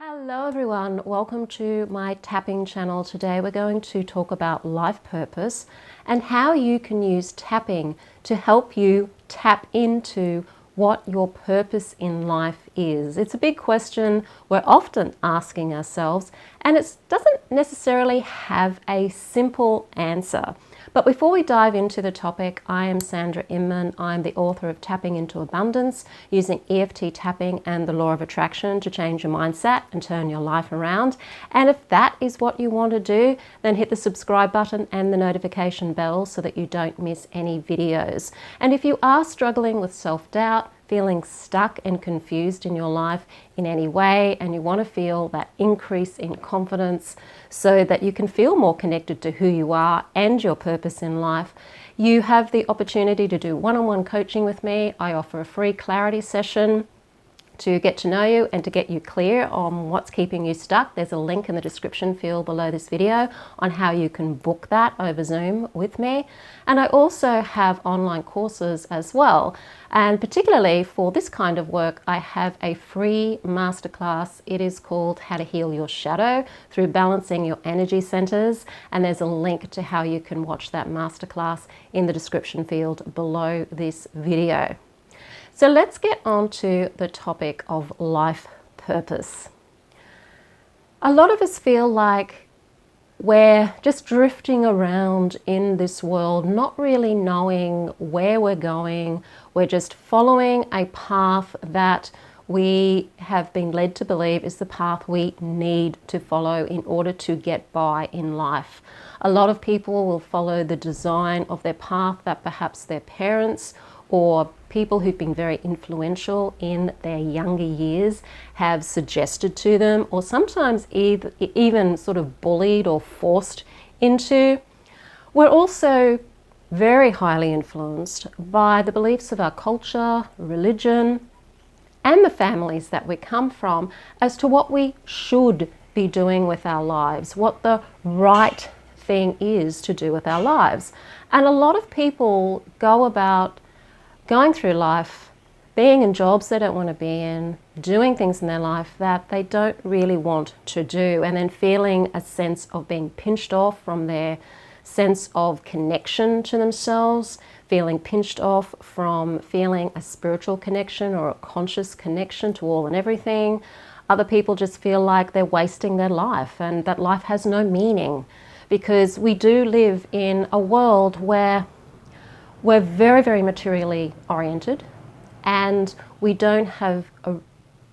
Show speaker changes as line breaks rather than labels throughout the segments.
Hello everyone, welcome to my tapping channel. Today we're going to talk about life purpose and how you can use tapping to help you tap into what your purpose in life is. It's a big question we're often asking ourselves, and it doesn't necessarily have a simple answer. But before we dive into the topic, I am Sandra Inman. I'm the author of Tapping into Abundance, using EFT tapping and the law of attraction to change your mindset and turn your life around. And if that is what you want to do, then hit the subscribe button and the notification bell so that you don't miss any videos. And if you are struggling with self-doubt, feeling stuck and confused in your life in any way, and you want to feel that increase in confidence so that you can feel more connected to who you are and your purpose in life, you have the opportunity to do one-on-one coaching with me. I offer a free clarity session to get to know you and to get you clear on what's keeping you stuck. There's a link in the description field below this video on how you can book that over Zoom with me. And I also have online courses as well. And particularly for this kind of work, I have a free masterclass. It is called How to Heal Your Shadow Through Balancing Your Energy Centers. And there's a link to how you can watch that masterclass in the description field below this video. So let's get on to the topic of life purpose. A lot of us feel like we're just drifting around in this world, not really knowing where we're going. We're just following a path that we have been led to believe is the path we need to follow in order to get by in life. A lot of people will follow the design of their path that perhaps their parents or people who've been very influential in their younger years have suggested to them, or sometimes even sort of bullied or forced into. We're also very highly influenced by the beliefs of our culture, religion, and the families that we come from as to what we should be doing with our lives, what the right thing is to do with our lives. And a lot of people go about going through life, being in jobs they don't want to be in, doing things in their life that they don't really want to do, and then feeling a sense of being pinched off from their sense of connection to themselves, feeling pinched off from feeling a spiritual connection or a conscious connection to all and everything. Other people just feel like they're wasting their life and that life has no meaning, because we do live in a world where we're very, very materially oriented, and we don't have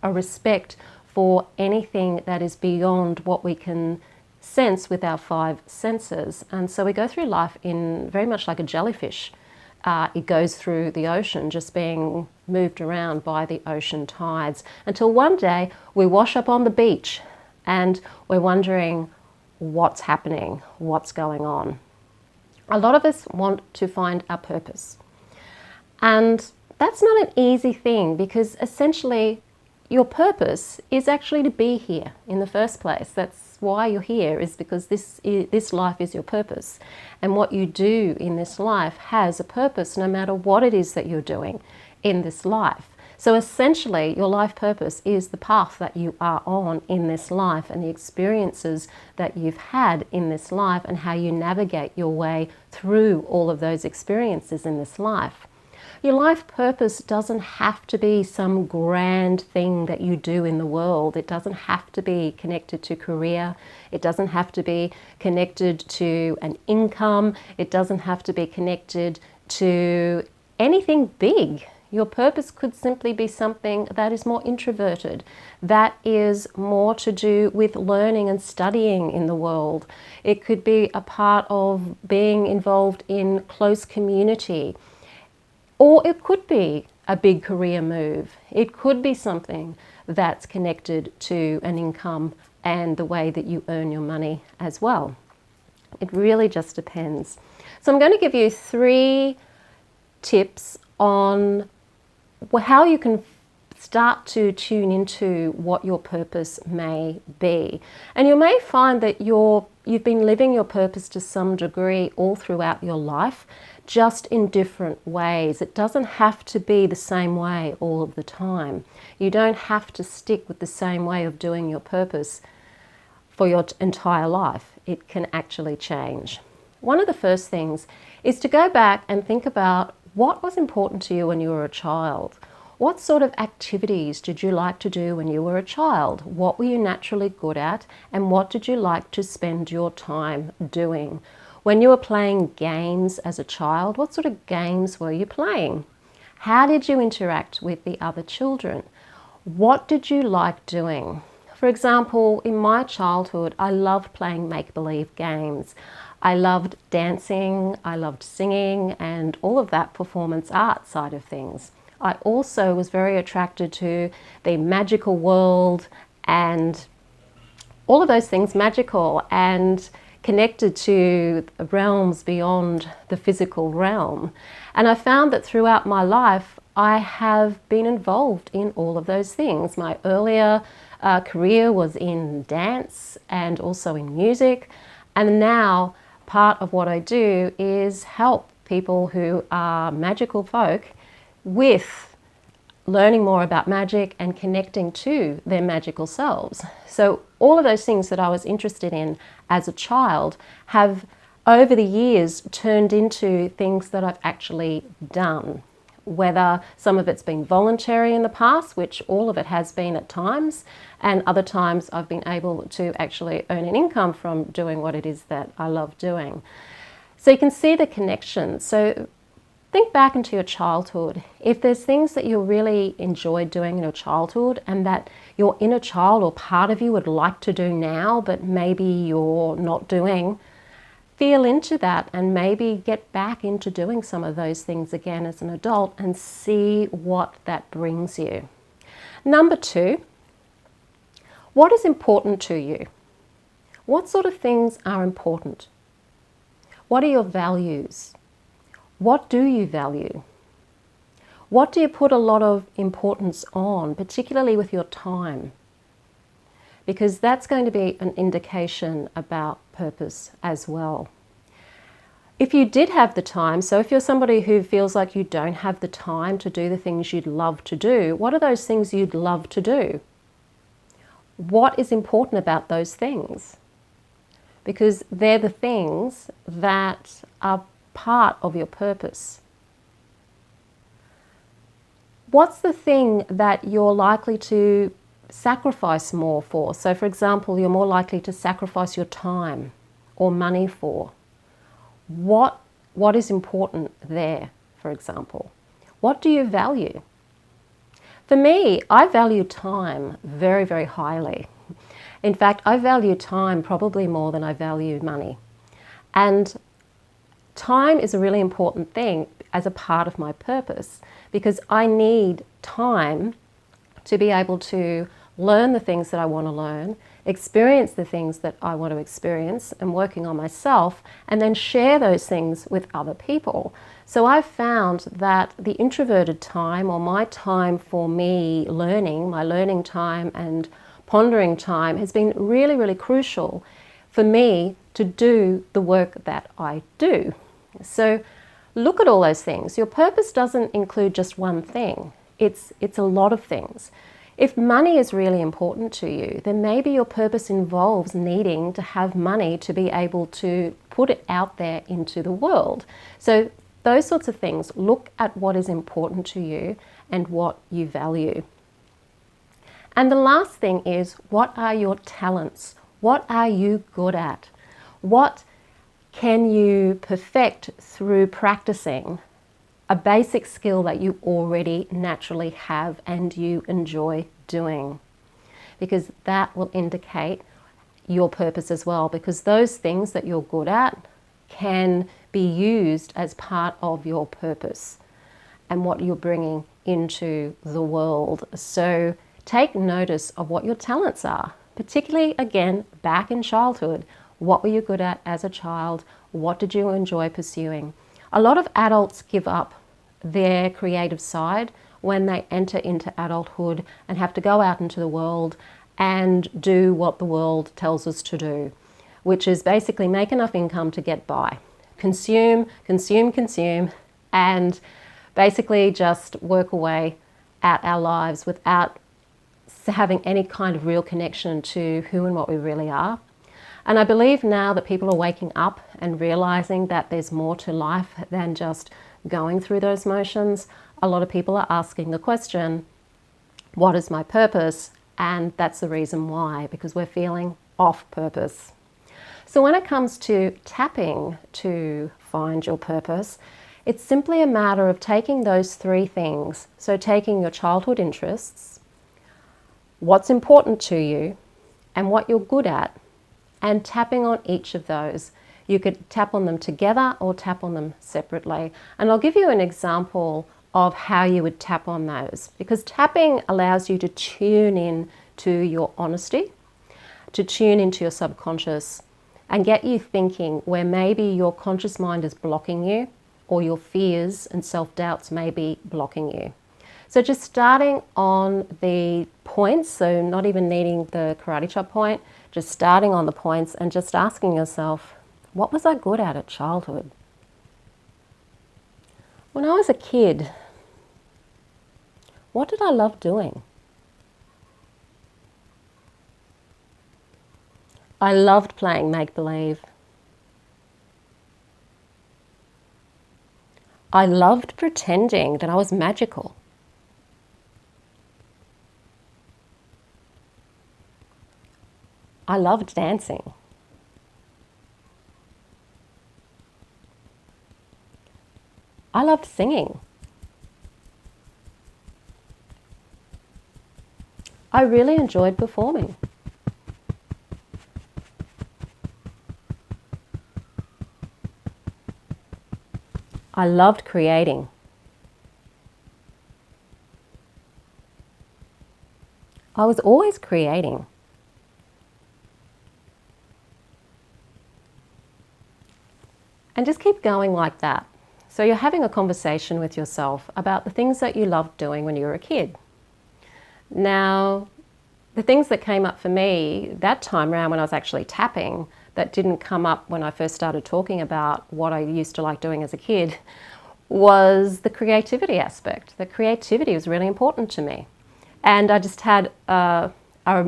a respect for anything that is beyond what we can sense with our five senses. And so we go through life in very much like a jellyfish. It goes through the ocean, just being moved around by the ocean tides, until one day we wash up on the beach and we're wondering what's happening, what's going on. A lot of us want to find our purpose, and that's not an easy thing, because essentially your purpose is actually to be here in the first place. That's why you're here, is because this life is your purpose, and what you do in this life has a purpose no matter what it is that you're doing in this life. So essentially, your life purpose is the path that you are on in this life and the experiences that you've had in this life and how you navigate your way through all of those experiences in this life. Your life purpose doesn't have to be some grand thing that you do in the world. It doesn't have to be connected to career. It doesn't have to be connected to an income. It doesn't have to be connected to anything big. Your purpose could simply be something that is more introverted, that is more to do with learning and studying in the world. It could be a part of being involved in close community, or it could be a big career move. It could be something that's connected to an income and the way that you earn your money as well. It really just depends. So I'm going to give you 3 tips on how you can start to tune into what your purpose may be. And you may find that your you've been living your purpose to some degree all throughout your life, just in different ways. It doesn't have to be the same way all of the time. You don't have to stick with the same way of doing your purpose for your entire life. It can actually change. One of the first things is to go back and think about what was important to you when you were a child. What sort of activities did you like to do when you were a child? What were you naturally good at? And what did you like to spend your time doing? When you were playing games as a child, what sort of games were you playing? How did you interact with the other children? What did you like doing? For example, in my childhood, I loved playing make-believe games. I loved dancing, I loved singing, and all of that performance art side of things. I also was very attracted to the magical world and all of those things magical and connected to realms beyond the physical realm. And I found that throughout my life, I have been involved in all of those things. My earlier career was in dance and also in music. And now part of what I do is help people who are magical folk with learning more about magic and connecting to their magical selves. So all of those things that I was interested in as a child have over the years turned into things that I've actually done. Whether some of it's been voluntary in the past, which all of it has been at times, and other times I've been able to actually earn an income from doing what it is that I love doing. So you can see the connection. So think back into your childhood. If there's things that you really enjoyed doing in your childhood and that your inner child or part of you would like to do now, but maybe you're not doing, feel into that and maybe get back into doing some of those things again as an adult and see what that brings you. Number 2, what is important to you? What sort of things are important? What are your values? What do you value? What do you put a lot of importance on, particularly with your time? Because that's going to be an indication about purpose as well. If you did have the time, so if you're somebody who feels like you don't have the time to do the things you'd love to do, what are those things you'd love to do? What is important about those things? Because they're the things that are part of your purpose. What's the thing that you're likely to sacrifice more for? So for example, you're more likely to sacrifice your time or money for. What is important there, for example? What do you value? For me, I value time very, very highly. In fact, I value time probably more than I value money. And time is a really important thing as a part of my purpose because I need time to be able to learn the things that I want to learn, experience the things that I want to experience and working on myself, and then share those things with other people. So I've found that the introverted time or my time for me learning, my learning time and pondering time has been really, really crucial for me to do the work that I do. So look at all those things. Your purpose doesn't include just one thing. It's a lot of things. If money is really important to you, then maybe your purpose involves needing to have money to be able to put it out there into the world. So those sorts of things, look at what is important to you and what you value. And the last thing is, what are your talents? What are you good at? What can you perfect through practicing a basic skill that you already naturally have and you enjoy doing? Because that will indicate your purpose as well, because those things that you're good at can be used as part of your purpose and what you're bringing into the world. So take notice of what your talents are, particularly again back in childhood. What were you good at as a child? What did you enjoy pursuing? A lot of adults give up their creative side when they enter into adulthood and have to go out into the world and do what the world tells us to do. which is basically make enough income to get by. Consume, consume, consume, and basically just work away at our lives without having any kind of real connection to who and what we really are. And I believe now that people are waking up and realizing that there's more to life than just going through those motions. A lot of people are asking the question, what is my purpose? And that's the reason why, because we're feeling off purpose. So when it comes to tapping to find your purpose, it's simply a matter of taking those three things. So taking your childhood interests, what's important to you, and what you're good at, and tapping on each of those. You could tap on them together or tap on them separately. And I'll give you an example of how you would tap on those, because tapping allows you to tune in to your honesty, to tune into your subconscious, and get you thinking where maybe your conscious mind is blocking you, or your fears and self-doubts may be blocking you. So just starting on the points, so not even needing the karate chop point, just starting on the points and just asking yourself, what was I good at childhood? When I was a kid, what did I love doing? I loved playing make-believe. I loved pretending that I was magical. I loved dancing. I loved singing. I really enjoyed performing. I loved creating. I was always creating. And just keep going like that. So you're having a conversation with yourself about the things that you loved doing when you were a kid. Now, the things that came up for me that time around when I was actually tapping, that didn't come up when I first started talking about what I used to like doing as a kid, was the creativity aspect. The creativity was really important to me. And I just had a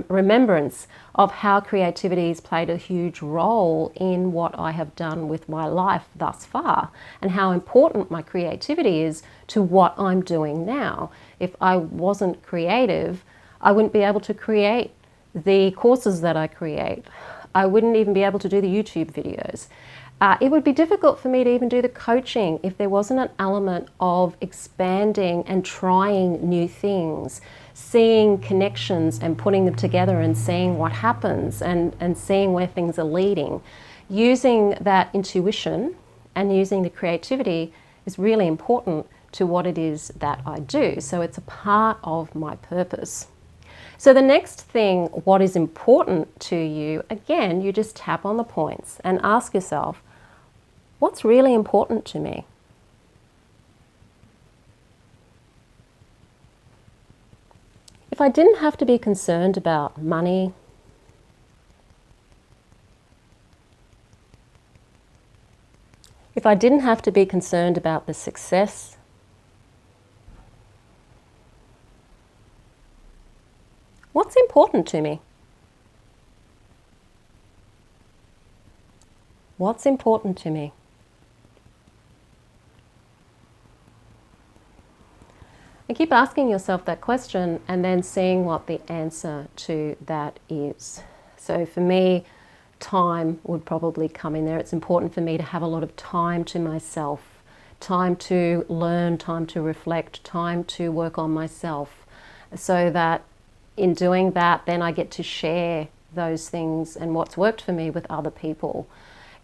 remembrance of how creativity has played a huge role in what I have done with my life thus far, and how important my creativity is to what I'm doing now. If I wasn't creative, I wouldn't be able to create the courses that I create. I wouldn't even be able to do the YouTube videos. It would be difficult for me to even do the coaching if there wasn't an element of expanding and trying new things, seeing connections and putting them together and seeing what happens and seeing where things are leading. Using that intuition and using the creativity is really important to what it is that I do. So it's a part of my purpose. So the next thing, what is important to you, again, you just tap on the points and ask yourself, what's really important to me? If I didn't have to be concerned about money, if I didn't have to be concerned about the success, what's important to me? What's important to me? And keep asking yourself that question and then seeing what the answer to that is. So for me, time would probably come in there. It's important for me to have a lot of time to myself, time to learn, time to reflect, time to work on myself, so that in doing that, then I get to share those things and what's worked for me with other people.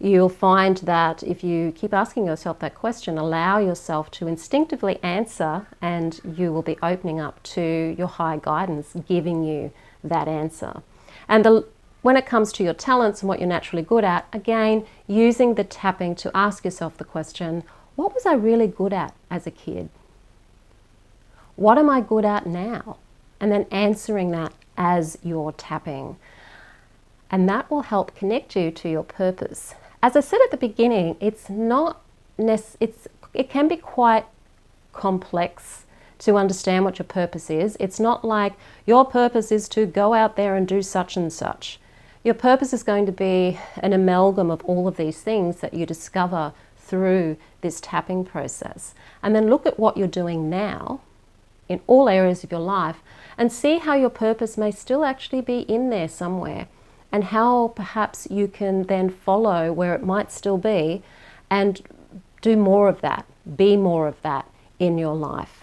You'll find that if you keep asking yourself that question, allow yourself to instinctively answer, and you will be opening up to your higher guidance giving you that answer. And when it comes to your talents and what you're naturally good at, again, using the tapping to ask yourself the question, what was I really good at as a kid? What am I good at now? And then answering that as you're tapping. and that will help connect you to your purpose. As I said at the beginning, it can be quite complex to understand what your purpose is. It's not like your purpose is to go out there and do such and such. Your purpose is going to be an amalgam of all of these things that you discover through this tapping process. And then look at what you're doing now in all areas of your life and see how your purpose may still actually be in there somewhere, and how perhaps you can then follow where it might still be and do more of that, be more of that in your life.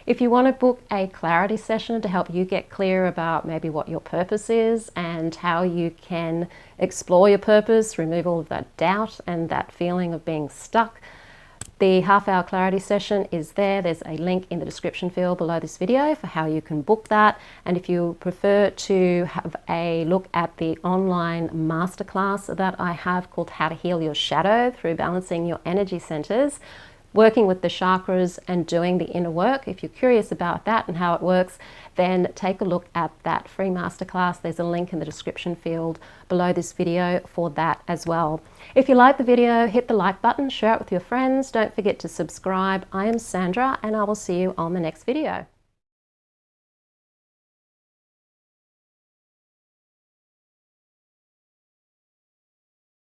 If you want to book a clarity session to help you get clear about maybe what your purpose is and how you can explore your purpose, remove all of that doubt and that feeling of being stuck, the half-hour clarity session is there. There's a link in the description field below this video for how you can book that. And if you prefer to have a look at the online masterclass that I have called How to Heal Your Shadow Through Balancing Your Energy Centers, working with the chakras and doing the inner work, if you're curious about that and how it works, then take a look at that free masterclass. There's a link in the description field below this video for that as well. If you like the video, hit the like button, share it with your friends. Don't forget to subscribe. I am Sandra, and I will see you on the next video.